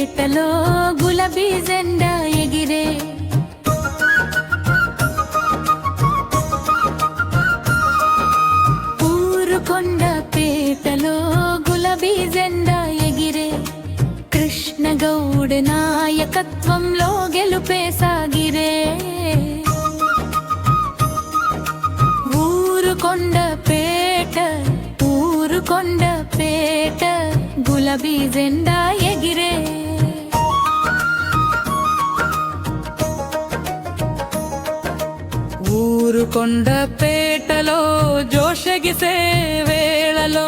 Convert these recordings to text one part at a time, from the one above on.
పేటలో గులాబీ జెండా ఎగిరే ఊరుకొండ పేటలో గులాబీ జెండా ఎగిరే కృష్ణగౌడ నాయకత్వంలో గెలుపే సాగిరే ఊరుకొండ పేట గులాబీ జెండా ఎగిరే ఊరుకొండ పేటలో జోషెగిసే వేళలో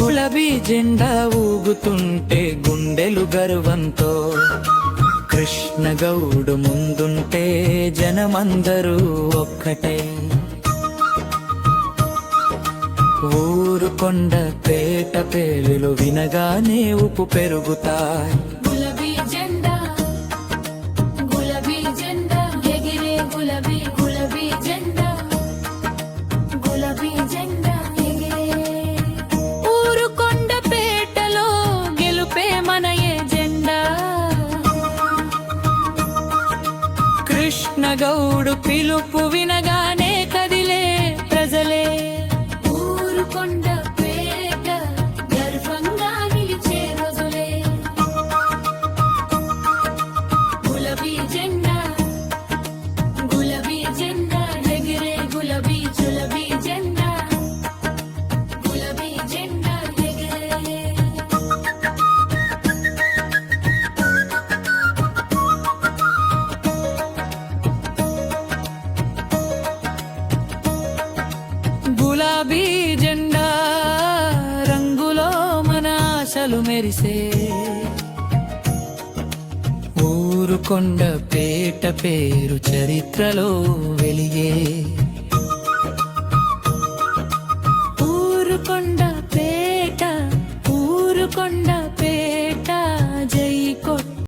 గులాబీ జెండా ఊగుతుంటే గుండెలు గర్వంతో కృష్ణగౌడు ముందుంటే జనమందరూ ఒక్కటే ఊరుకొండ పేట పేలులు వినగానే ఉప్పు పెరుగుతాయి గులాబీ జెండా ఎగిరే గులాబీ జెండా ఎగిరే ఊరుకొండ పేటలో గెలుపే మన ఎజెండా కృష్ణగౌడు పిలుపు వినగానే కదిలే ప్రజలే ఊరుకొండ పేట గర్వంగా నిలిచే రోజులే గులాబీ జెండా ఎగిరే గులాబీ జెండా ఎగిరే గులాబీ జెండా రంగులో మన ఆశలు మెరిసే ఊరుకొండ పేట పేరు చరిత్రలో వెలిగే